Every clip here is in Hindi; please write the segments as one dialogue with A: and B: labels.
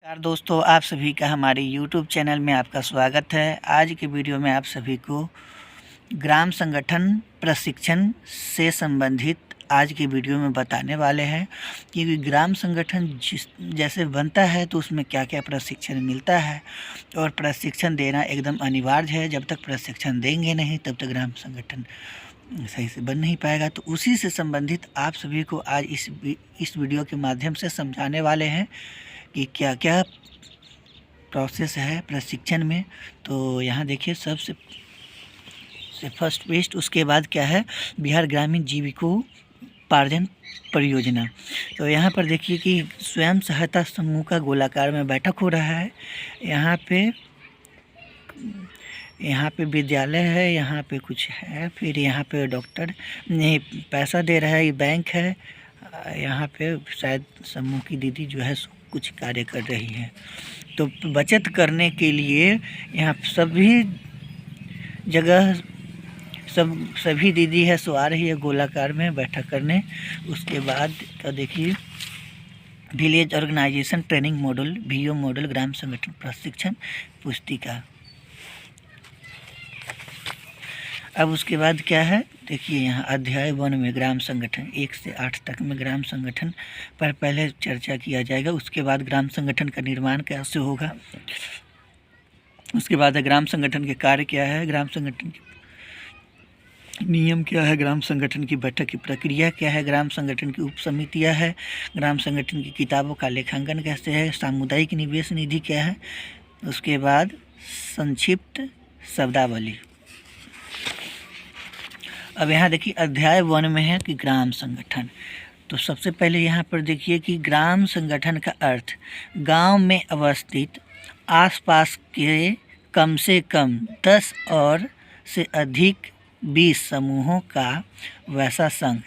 A: नमस्कार दोस्तों, आप सभी का हमारे YouTube चैनल में आपका स्वागत है। आज के वीडियो में आप सभी को ग्राम संगठन प्रशिक्षण से संबंधित आज के वीडियो में बताने वाले हैं कि ग्राम संगठन जैसे बनता है तो उसमें क्या क्या प्रशिक्षण मिलता है और प्रशिक्षण देना एकदम अनिवार्य है। जब तक प्रशिक्षण देंगे नहीं तब तक ग्राम संगठन सही से बन नहीं पाएगा। तो उसी से संबंधित आप सभी को आज इस वीडियो के माध्यम से समझाने वाले हैं कि क्या क्या प्रोसेस है प्रशिक्षण में। तो यहाँ देखिए सबसे फर्स्ट बेस्ट, उसके बाद क्या है बिहार ग्रामीण जीविकोपार्जन परियोजना। तो यहाँ पर देखिए कि स्वयं सहायता समूह का गोलाकार में बैठक हो रहा है। यहाँ पे विद्यालय है, यहाँ पे कुछ है, फिर यहाँ पे डॉक्टर ने पैसा दे रहा है, ये बैंक है। यहाँ पे शायद समूह की दीदी जो है कुछ कार्य कर रही है। तो बचत करने के लिए यहाँ सभी जगह सभी दीदी है सो आ रही है गोलाकार में बैठक करने। उसके बाद का देखिए village organization training model VO model ग्राम संगठन प्रशिक्षण पुस्तिका। अब उसके बाद क्या है देखिए यहाँ अध्याय 1 में ग्राम संगठन 1 से 8 तक में ग्राम संगठन पर पहले चर्चा किया जाएगा। उसके बाद ग्राम संगठन का निर्माण कैसे होगा, उसके बाद ग्राम संगठन के कार्य क्या है, ग्राम संगठन के नियम क्या है, ग्राम संगठन की बैठक की प्रक्रिया क्या है, ग्राम संगठन की उप समितियाँ है, ग्राम संगठन की किताबों का लेखांकन कैसे है, सामुदायिक निवेश निधि क्या है, उसके बाद संक्षिप्त शब्दावली। अब यहाँ देखिए अध्याय 1 में है कि ग्राम संगठन। तो सबसे पहले यहाँ पर देखिए कि ग्राम संगठन का अर्थ गांव में अवस्थित आसपास के कम से कम 10 और से अधिक 20 समूहों का वैसा संघ।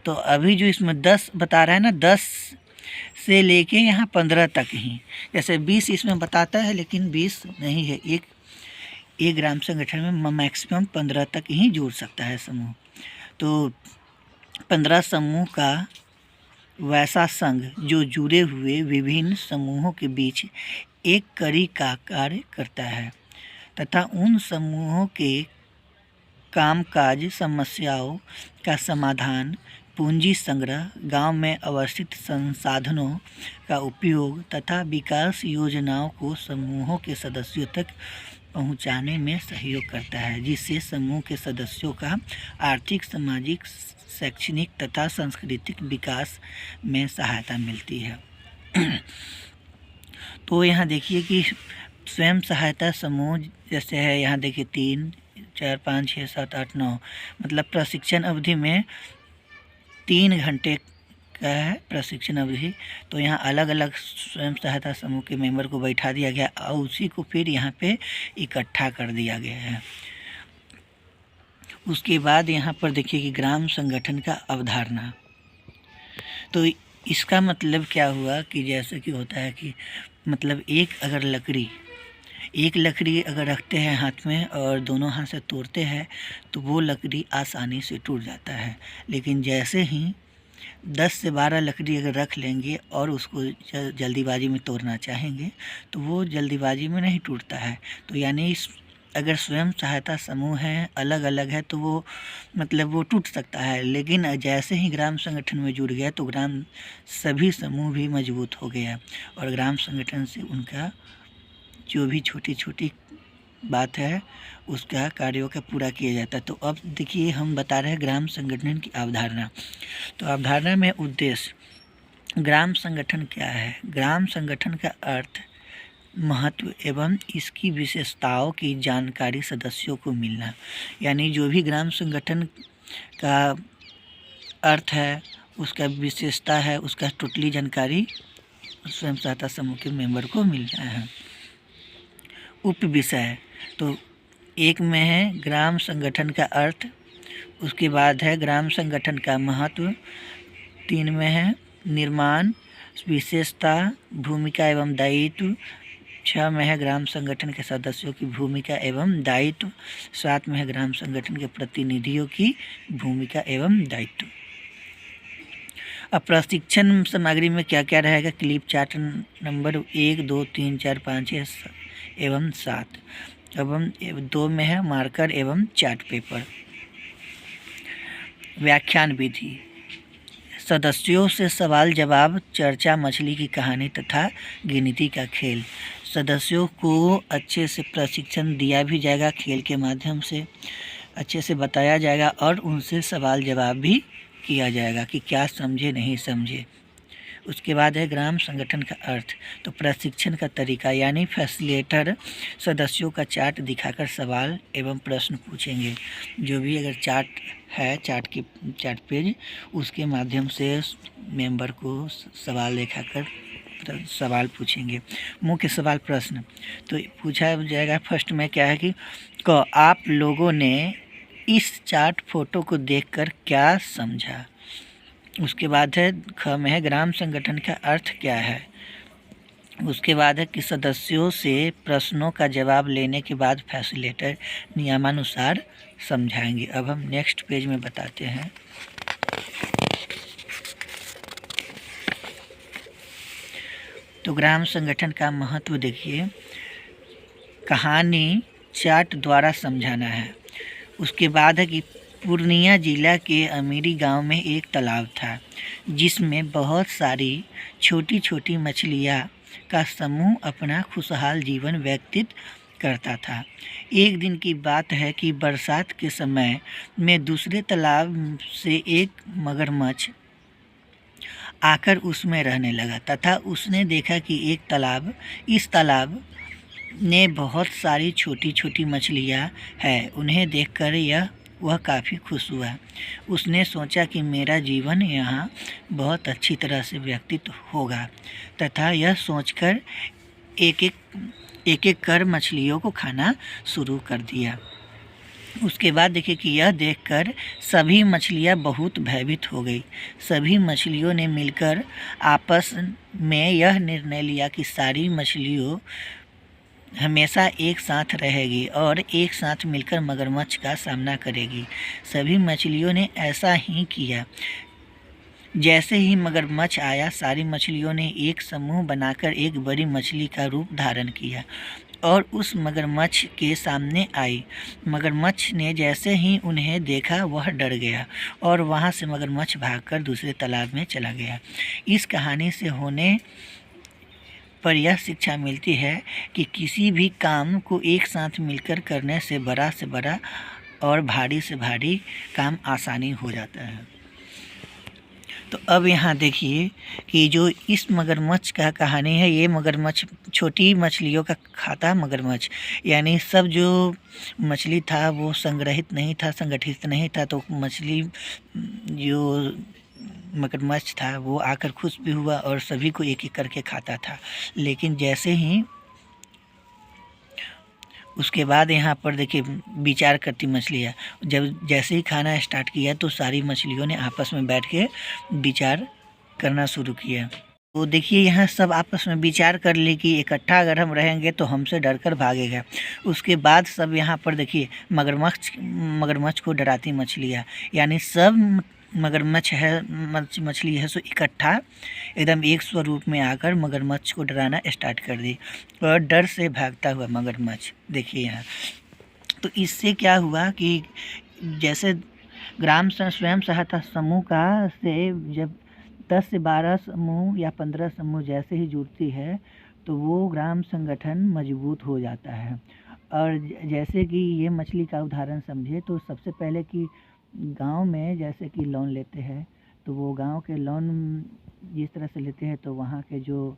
A: तो अभी जो इसमें 10 बता रहा है ना, 10 से लेके यहाँ 15 तक ही, जैसे 20 इसमें बताता है लेकिन 20 नहीं है। एक ग्राम संगठन में मैक्सिमम 15 तक ही जोड़ सकता है समूह। तो 15 समूह का वैसा संघ जो जुड़े हुए विभिन्न समूहों के बीच एक कड़ी का कार्य करता है तथा उन समूहों के कामकाज समस्याओं का समाधान, पूंजी संग्रह, गांव में अवस्थित संसाधनों का उपयोग तथा विकास योजनाओं को समूहों के सदस्यों तक पहुंचाने में सहयोग करता है, जिससे समूह के सदस्यों का आर्थिक, सामाजिक, शैक्षणिक तथा सांस्कृतिक विकास में सहायता मिलती है। तो यहाँ देखिए कि स्वयं सहायता समूह जैसे है, यहाँ देखिए 3, 4, 5, 6, 7, 8, 9 मतलब प्रशिक्षण अवधि में 3 घंटे का है प्रशिक्षण अवधि। तो यहाँ अलग अलग स्वयं सहायता समूह के मेंबर को बैठा दिया गया और उसी को फिर यहाँ पे इकट्ठा कर दिया गया है। उसके बाद यहाँ पर देखिए कि ग्राम संगठन का अवधारणा। तो इसका मतलब क्या हुआ कि जैसे कि होता है कि मतलब एक लकड़ी अगर रखते हैं हाथ में और दोनों हाथ से तोड़ते हैं तो वो लकड़ी आसानी से टूट जाता है। लेकिन जैसे ही 10 से 12 लकड़ी अगर रख लेंगे और उसको जल्दीबाजी में तोड़ना चाहेंगे तो वो जल्दीबाजी में नहीं टूटता है। तो यानी अगर स्वयं सहायता समूह है अलग अलग है तो वो मतलब वो टूट सकता है, लेकिन जैसे ही ग्राम संगठन में जुड़ गया तो सभी समूह भी मजबूत हो गया और ग्राम संगठन से उनका जो भी छोटी छोटी बात है उसका कार्यों का पूरा किया जाता है। तो अब देखिए हम बता रहे हैं ग्राम संगठन की अवधारणा। तो अवधारणा में उद्देश्य, ग्राम संगठन क्या है, ग्राम संगठन का अर्थ, महत्व एवं इसकी विशेषताओं की जानकारी सदस्यों को मिलना। यानी जो भी ग्राम संगठन का अर्थ है, उसका विशेषता है, उसका टोटली जानकारी स्वयं सहायता समूह के मेंबर को मिलना है। उप विषय, तो 1 में है ग्राम संगठन का अर्थ, उसके बाद है ग्राम संगठन का महत्व, 3 में है निर्माण, विशेषता, भूमिका एवं दायित्व, 6 में है ग्राम संगठन के सदस्यों की भूमिका एवं दायित्व, 7 में है ग्राम संगठन के प्रतिनिधियों की भूमिका एवं दायित्व। अब प्रशिक्षण सामग्री में क्या क्या रहेगा? क्लिप चार्ट नंबर 1, 2, 3, 4, 5, 6 एवं 7 एवं 2 में है मार्कर एवं चार्ट पेपर। व्याख्यान विधि, सदस्यों से सवाल जवाब, चर्चा, मछली की कहानी तथा गिनती का खेल। सदस्यों को अच्छे से प्रशिक्षण दिया भी जाएगा, खेल के माध्यम से अच्छे से बताया जाएगा और उनसे सवाल जवाब भी किया जाएगा कि क्या समझे नहीं समझे। उसके बाद है ग्राम संगठन का अर्थ। तो प्रशिक्षण का तरीका यानी फैसिलिटेटर सदस्यों का चार्ट दिखाकर सवाल एवं प्रश्न पूछेंगे। जो भी अगर चार्ट है, चार्ट पेज, उसके माध्यम से मेंबर को सवाल दिखाकर सवाल पूछेंगे। मुख्य सवाल प्रश्न तो पूछा जाएगा। फर्स्ट में क्या है कि आप लोगों ने इस चार्ट फोटो को देखकर क्या समझा। उसके बाद है ख में है ग्राम संगठन का अर्थ क्या है। उसके बाद है कि सदस्यों से प्रश्नों का जवाब लेने के बाद फैसिलिटेटर नियमानुसार समझाएंगे। अब हम नेक्स्ट पेज में बताते हैं। तो ग्राम संगठन का महत्व देखिए, कहानी चार्ट द्वारा समझाना है। उसके बाद है कि पूर्णिया जिला के अमीरी गांव में एक तालाब था जिसमें बहुत सारी छोटी छोटी मछलियां का समूह अपना खुशहाल जीवन व्यतीत करता था। एक दिन की बात है कि बरसात के समय में दूसरे तालाब से एक मगरमच्छ आकर उसमें रहने लगा तथा उसने देखा कि इस तालाब ने बहुत सारी छोटी छोटी मछलियां हैं। उन्हें देखकर वह काफ़ी खुश हुआ। उसने सोचा कि मेरा जीवन यहाँ बहुत अच्छी तरह से व्यतीत होगा तथा यह सोचकर एक एक कर मछलियों को खाना शुरू कर दिया। उसके बाद देखिए कि यह देखकर सभी मछलियां बहुत भयभीत हो गई। सभी मछलियों ने मिलकर आपस में यह निर्णय लिया कि सारी मछलियों हमेशा एक साथ रहेगी और एक साथ मिलकर मगरमच्छ का सामना करेगी। सभी मछलियों ने ऐसा ही किया। जैसे ही मगरमच्छ आया, सारी मछलियों ने एक समूह बनाकर एक बड़ी मछली का रूप धारण किया और उस मगरमच्छ के सामने आई। मगरमच्छ ने जैसे ही उन्हें देखा वह डर गया और वहां से मगरमच्छ भागकर दूसरे तालाब में चला गया। इस कहानी से होने पर यह शिक्षा मिलती है कि किसी भी काम को एक साथ मिलकर करने से बड़ा और भारी से भारी काम आसानी हो जाता है। तो अब यहाँ देखिए कि जो इस मगरमच्छ का कहानी है, ये मगरमच्छ छोटी मछलियों का खाता मगरमच्छ, यानी सब जो मछली था वो संगठित नहीं था। तो मछली जो मगरमच्छ था वो आकर खुश भी हुआ और सभी को एक एक करके खाता था। लेकिन जैसे ही उसके बाद यहाँ पर देखिए विचार करती मछलियाँ, जैसे ही खाना स्टार्ट किया तो सारी मछलियों ने आपस में बैठ के विचार करना शुरू किया। तो देखिए यहाँ सब आपस में विचार कर ली कि इकट्ठा अगर हम रहेंगे तो हमसे डरकर भागेगा। उसके बाद सब यहाँ पर देखिए मगरमच्छ को डराती मछलियाँ, यानी सब मछली है सो इकट्ठा एकदम एक स्वरूप में आकर मगरमच्छ को डराना स्टार्ट कर दी और डर से भागता हुआ मगरमच्छ देखिए यहाँ। तो इससे क्या हुआ कि जैसे ग्राम स्वयं सहायता समूह का से जब 10 से 12 समूह या 15 समूह जैसे ही जुड़ती है तो वो ग्राम संगठन मजबूत हो जाता है। और जैसे कि ये मछली का उदाहरण समझे तो सबसे पहले कि गांव में जैसे कि लोन लेते हैं तो वो गांव के लोन जिस तरह से लेते हैं तो वहाँ के जो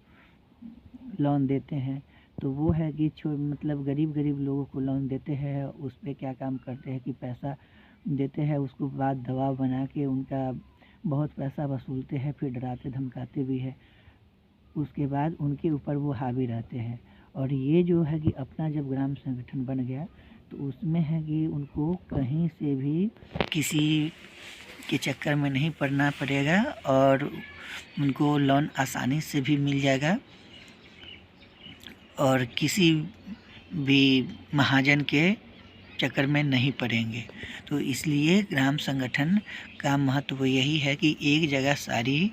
A: लोन देते हैं तो वो है कि मतलब गरीब लोगों को लोन देते हैं। उस पर क्या काम करते हैं कि पैसा देते हैं, उसको बाद दबाव बना के उनका बहुत पैसा वसूलते हैं, फिर डराते धमकाते भी है। उसके बाद उनके ऊपर वो हावी रहते हैं। और ये जो है कि अपना जब ग्राम संगठन बन गया तो उसमें है कि उनको कहीं से भी किसी के चक्कर में नहीं पड़ना पड़ेगा और उनको लोन आसानी से भी मिल जाएगा और किसी भी महाजन के चक्कर में नहीं पड़ेंगे। तो इसलिए ग्राम संगठन का महत्व यही है कि एक जगह सारी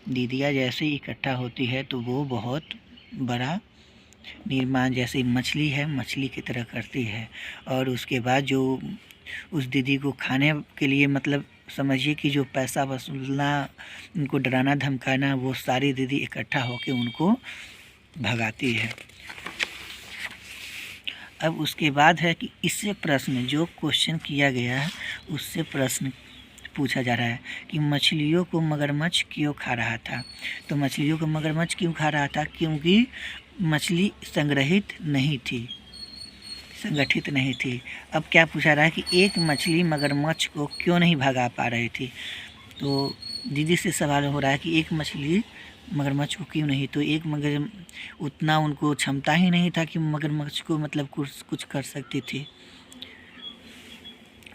A: दीदियाँ जैसे इकट्ठा होती है तो वो बहुत बड़ा निर्माण, जैसे मछली है मछली की तरह करती है। और उसके बाद जो उस दीदी को खाने के लिए, मतलब समझिए कि जो पैसा वसूलना, उनको डराना धमकाना, वो सारी दीदी इकट्ठा होकर उनको भगाती है। अब उसके बाद है कि इससे प्रश्न, जो क्वेश्चन किया गया है उससे प्रश्न पूछा जा रहा है कि मछलियों को मगरमच्छ क्यों खा रहा था। तो मछलियों को मगरमच्छ क्यों खा रहा था? क्योंकि मछली संग्रहित नहीं थी, संगठित नहीं थी। अब क्या पूछा रहा है कि एक मछली मगरमच्छ को क्यों नहीं भगा पा रही थी। तो दीदी से सवाल हो रहा है कि एक मछली मगरमच्छ को क्यों नहीं, तो एक मगर उतना उनको क्षमता ही नहीं था कि मगरमच्छ को मतलब कुछ कर सकती थी।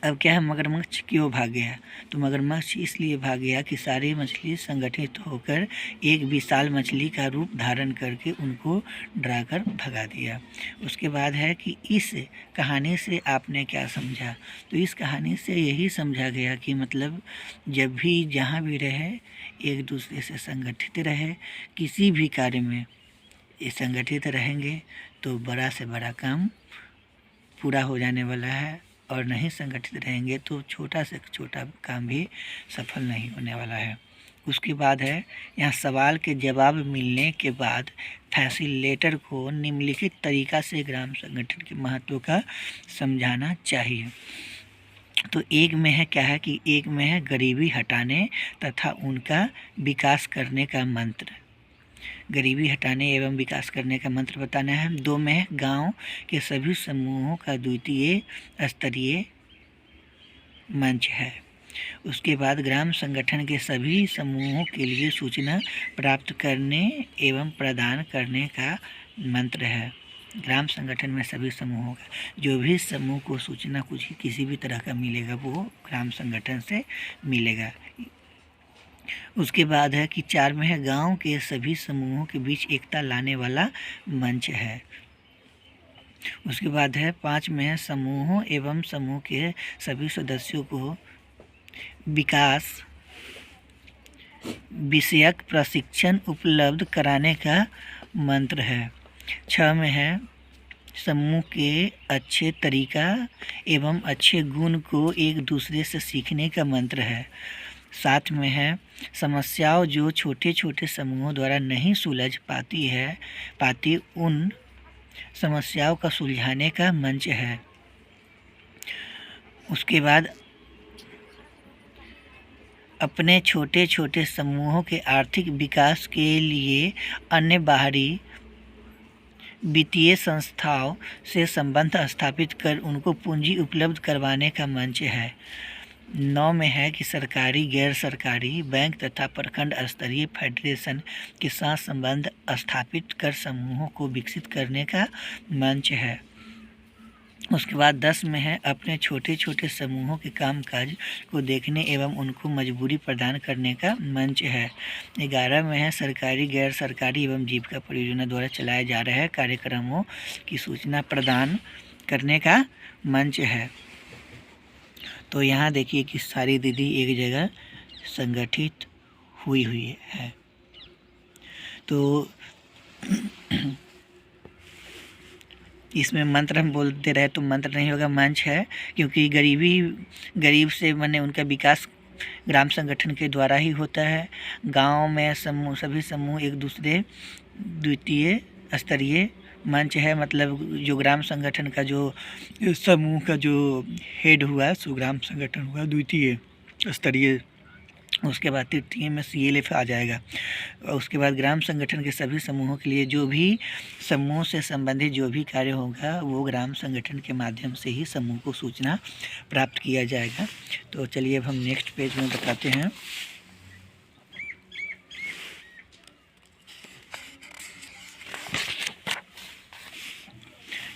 A: अब क्या है, मगरमच्छ क्यों भाग गया? तो मगरमच्छ इसलिए भाग गया कि सारी मछली संगठित होकर एक विशाल मछली का रूप धारण करके उनको डराकर भगा दिया। उसके बाद है कि इस कहानी से आपने क्या समझा। तो इस कहानी से यही समझा गया कि मतलब जब भी जहाँ भी रहे एक दूसरे से संगठित रहे, किसी भी कार्य में ये संगठित रहेंगे तो बड़ा से बड़ा काम पूरा हो जाने वाला है, और नहीं संगठित रहेंगे तो छोटा से छोटा काम भी सफल नहीं होने वाला है। उसके बाद है यहाँ सवाल के जवाब मिलने के बाद फैसिलिटेटर को निम्नलिखित तरीका से ग्राम संगठन के महत्व का समझाना चाहिए। तो एक में है क्या है कि एक में है गरीबी हटाने तथा उनका विकास करने का मंत्र, गरीबी हटाने एवं विकास करने का मंत्र बताना है। 2 में है गांव के सभी समूहों का द्वितीय स्तरीय मंच है। उसके बाद ग्राम संगठन के सभी समूहों के लिए सूचना प्राप्त करने एवं प्रदान करने का मंत्र है। ग्राम संगठन में सभी समूहों का, जो भी समूह को सूचना कुछ किसी भी तरह का मिलेगा वो ग्राम संगठन से मिलेगा। उसके बाद है कि 4 में है गांव के सभी समूहों के बीच एकता लाने वाला मंच है। उसके बाद है 5 में है समूहों एवं समूह के सभी सदस्यों को विकास विषयक प्रशिक्षण उपलब्ध कराने का मंत्र है। 6 में है समूह के अच्छे तरीका एवं अच्छे गुण को एक दूसरे से सीखने का मंत्र है। 7 में है समस्याओं जो छोटे छोटे समूहों द्वारा नहीं सुलझ पाती उन समस्याओं का सुलझाने का मंच है। उसके बाद अपने छोटे छोटे समूहों के आर्थिक विकास के लिए अन्य बाहरी वित्तीय संस्थाओं से संबंध स्थापित कर उनको पूंजी उपलब्ध करवाने का मंच है। 9 में है कि सरकारी गैर सरकारी बैंक तथा प्रखंड स्तरीय फेडरेशन के साथ संबंध स्थापित कर समूहों को विकसित करने का मंच है। उसके बाद 10 में है अपने छोटे छोटे समूहों के कामकाज को देखने एवं उनको मजबूरी प्रदान करने का मंच है। 11 में है सरकारी गैर सरकारी एवं जीविका परियोजना द्वारा चलाए जा रहे कार्यक्रमों की सूचना प्रदान करने का मंच है। तो यहाँ देखिए कि सारी दीदी एक जगह संगठित हुई है। तो इसमें मंत्र हम बोलते रहे तो मंत्र नहीं होगा, मंच है, क्योंकि गरीब से बने उनका विकास ग्राम संगठन के द्वारा ही होता है। गांव में सभी समूह एक दूसरे द्वितीय स्तरीय मंच है, मतलब जो ग्राम संगठन का जो समूह का जो हेड हुआ सो ग्राम संगठन हुआ द्वितीय स्तरीय। उसके बाद तृतीय में CLF आ जाएगा। और उसके बाद ग्राम संगठन के सभी समूहों के लिए जो भी समूह से संबंधित जो भी कार्य होगा वो ग्राम संगठन के माध्यम से ही समूह को सूचना प्राप्त किया जाएगा। तो चलिए अब हम नेक्स्ट पेज में बताते हैं।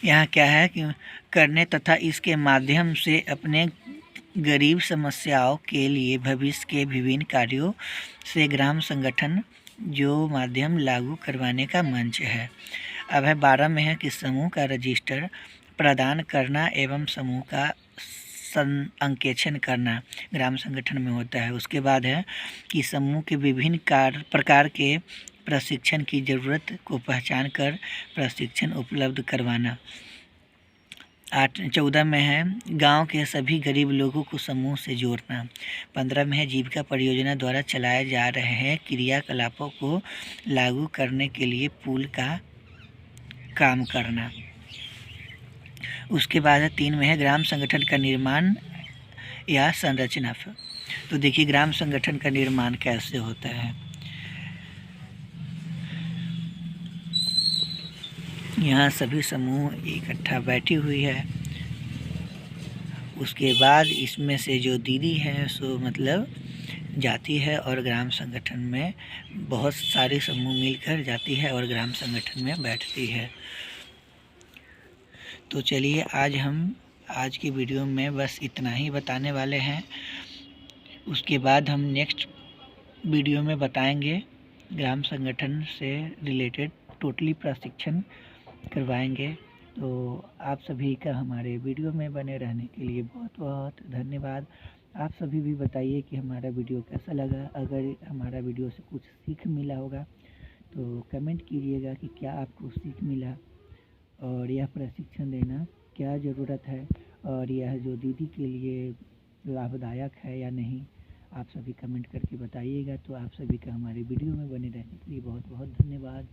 A: यहाँ क्या है कि करने तथा इसके माध्यम से अपने गरीब समस्याओं के लिए भविष्य के विभिन्न कार्यों से ग्राम संगठन जो माध्यम लागू करवाने का मंच है। अब है 12 में है कि समूह का रजिस्टर प्रदान करना एवं समूह का अंकेक्षण करना ग्राम संगठन में होता है। उसके बाद है कि समूह के विभिन्न प्रकार के प्रशिक्षण की ज़रूरत को पहचान कर प्रशिक्षण उपलब्ध करवाना। 14 में है गांव के सभी गरीब लोगों को समूह से जोड़ना। 15 में है जीविका परियोजना द्वारा चलाए जा रहे हैं क्रियाकलापों को लागू करने के लिए पूल का काम करना। उसके बाद है 3 में है ग्राम संगठन का निर्माण या संरचना। तो देखिए ग्राम संगठन का निर्माण कैसे होता है। यहाँ सभी समूह इकट्ठा बैठी हुई है। उसके बाद इसमें से जो दीदी है सो मतलब जाती है और ग्राम संगठन में बहुत सारे समूह मिलकर जाती है और ग्राम संगठन में बैठती है। तो चलिए आज की वीडियो में बस इतना ही बताने वाले हैं। उसके बाद हम नेक्स्ट वीडियो में बताएंगे ग्राम संगठन से रिलेटेड टोटली प्रशिक्षण करवाएंगे। तो आप सभी का हमारे वीडियो में बने रहने के लिए बहुत बहुत धन्यवाद। आप सभी भी बताइए कि हमारा वीडियो कैसा लगा। अगर हमारा वीडियो से कुछ सीख मिला होगा तो कमेंट कीजिएगा कि क्या आपको सीख मिला और यह प्रशिक्षण देना क्या ज़रूरत है और यह जो दीदी के लिए लाभदायक है या नहीं। आप सभी कमेंट करके बताइएगा। तो आप सभी का हमारे वीडियो में बने रहने के लिए बहुत बहुत धन्यवाद।